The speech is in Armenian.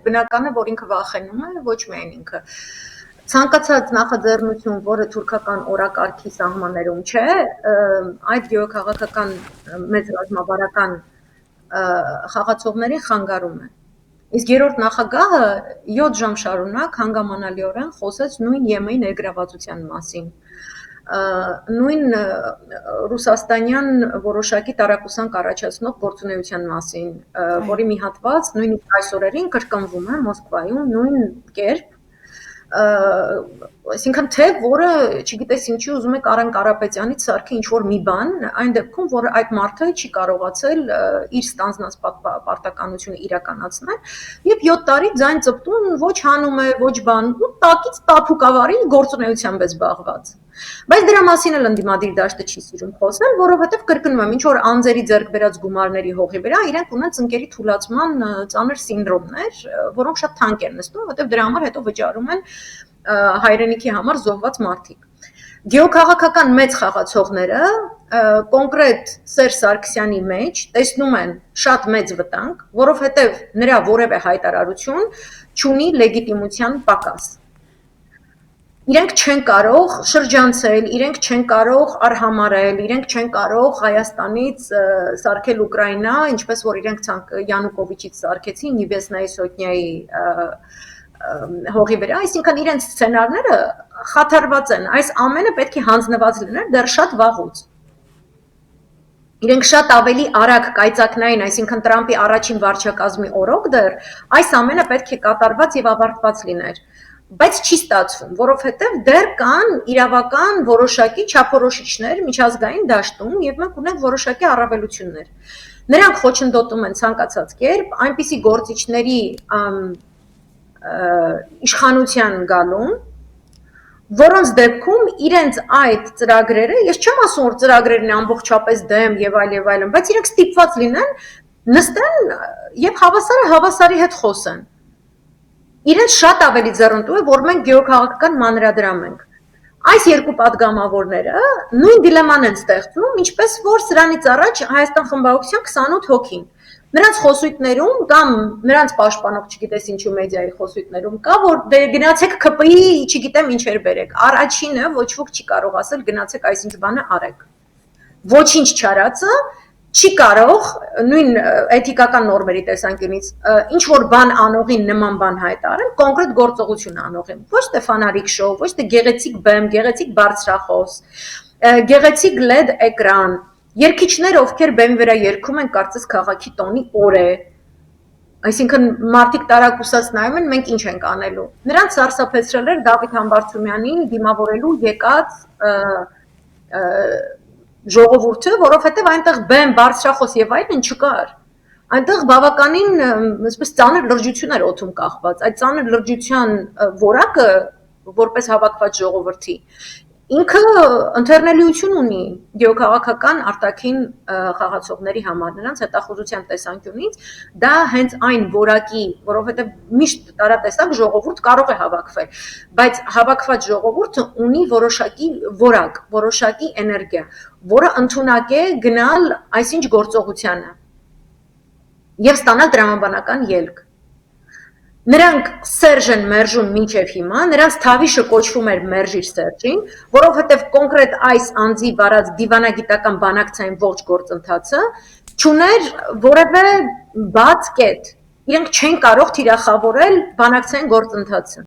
Բնական է, որ ինքը վախենում է, ոչ միայն ինքը։ Ցանկացած նախաձեռնություն, որը թուրքական օրակարգի սահմաններում չէ, այդ գյուղաքաղաքական մեծ ռազմավարական խաղացողներին խանգարում է։ Իսկ երրորդ նախագահը 7 ժամ շարունակ հանգամանալիորեն խոսեց նույն ԵՄ-ի ներգրավվածության մասին, նույն ռուսաստանյան որոշակի տարակուսանք առաջացնող գործունեության մասին, որի մի հատված նույնիսկ այս օրերին կրկնվում է Մոսկվայում նույն կերպ, այսինքն թե որը, չգիտես ինչի ուզում է Կարեն Կարապետյանից սարքի ինչ-որ մի բան, այն դեպքում, որ այդ մարդը չի կարողացել իր ստանձնած պարտականությունը իրականացնել եւ 7 տարի ձայն ծպտուն ոչ հանում է, ոչ բան, ու տակից տափուկավարի գործունեությամբ է զբաղված։ Բայց դրա մասին էլ ընդդիմադիր դաշտը չի սիրում խոսել, որովհետեւ կրկնում եմ, ինչ որ անձերի ձեռք բերած գումարների հողի վրա իրենք ունեն ծնկերի թուլացման ծանր սինդրոմներ, որոնք շատ թանկ են նստում, որովհետեւ դրա համար հետո վճարում են հայրենիքի համար զոհված մարդիկ։ Գեոքաղաքական մեծ խաղացողները կոնկրետ Սերժ Սարգսյանի մեջ տեսնում են շատ մեծ վտանգ, որովհետև նրա որևէ հայտարարություն չունի լեգիտիմության պակաս։ Իրենք չեն կարող շրջանցել, իրենք չեն կարող արհամարել, իրենք չեն կարող Հայաստանից սարքել Ուկրաինա, ինչպես որ իրենք Յանուկովիչից սարքեցին Նիբեսնայի Սոտնյայի հողի վրա, այսինքն իրենց սցենարները խաթարված են, այս ամենը պետք է հանձնված լիներ դեռ շատ վաղուց։ Իրենք շատ ավելի արագ կայծակնային, այսինքն Տրամպի առաջին վարչակազմի օրոք դեռ այս ամենը պետք է կատարված եւ ավարտված լիներ, բայց չի ստացվում, որովհետեւ դեռ կան իրավական որոշակի չափորոշիչներ միջազգային դաշտում եւ մենք ունենք որոշակի առավելություններ։ Նրանք խոչընդոտում են ցանկացած կերպ այնպիսի գործիչների իշխանության գալուն, որոնց դեպքում իրենց այդ ծրագրերը, ես չեմ ասում, որ ծրագրերն ամբողջապես դեմ եւ այլն, բայց իրենք ստիպված լինեն նստեն եւ հավասարի հետ խոսեն։ Իրենց շատ ավելի ձեռնտու է, որ մենք գեոքաղաքական մանրադրամ ենք։ Այս երկու падգամավորները նույն դիլեման են ստեղծում, ինչպես որ սրանից առաջ Հայաստան խմբակցության 28 հոգին։ Նրանց խոսույթներում կամ նրանց պաշտպանող, չգիտես ինչու մեդիայի խոսույթներում կա, որ դե գնացեք ԿՊ-ի, չգիտեմ ինչեր բերեք։ Առաջինը ոչ ոք չի կարող ասել գնացեք այսինչ բանը արեք։ Ոչինչ չարածը չի կարող նույն էթիկական նորմերի տեսանկյունից ինչ որ բան անողին նման բան հայտարարել, կոնկրետ գործողություն անողին։ Ոչ թե ֆանարիկ շոու, ոչ թե գեղեցիկ բեմ, գեղեցիկ բարձրախոս, գեղեցիկ LED էկրան, երգիչներ, ովքեր բեմի վրա երգում են, կարծես քաղաքի տոնի օր է։ Այսինքն մարդիկ տարակուսած նայում են, մենք ինչ ենք անելու։ Նրանց սարսափեցրել էր Դավիթ Համբարձումյանին դիմավորելու եկած ժողովուրդը, որովհետև այնտեղ բեմ, բարձրախոս եւ այլն չկար։ Այնտեղ բավականին այսպես ծանր լրջություն էր օդում կախված։ Այդ ծանր լրջության որակը, որպես հավաքված ժողովրդի, ինքը ընթեռնելիություն ունի գեոքաղաքական արտաքին խաղացողների համար, նրանց հետախուզության տեսանկյունից, դա հենց այն որակի, որովհետև միշտ տարատեսակ ժողովուրդ կարող է հավաքվել, բայց հավաքված ժողովուրդը ունի որոշակի որակ, որոշակի էներգիա, որը ընդունակ է գնալ այսինչ գործողությանը եւ ստանալ տրամաբանական ելք։ Նրանք Սերժ են մերժում մինչև հիմա, նրանց թավիշը կոչվում էր մերժիր Սերժին, որովհետև կոնկրետ այս անձի վարած դիվանագիտական բանակցային ողջ գործընթացը չուներ որևէ բաց կետ։ Իրենք չեն կարող թիրախավորել բանակցային գործընթացը։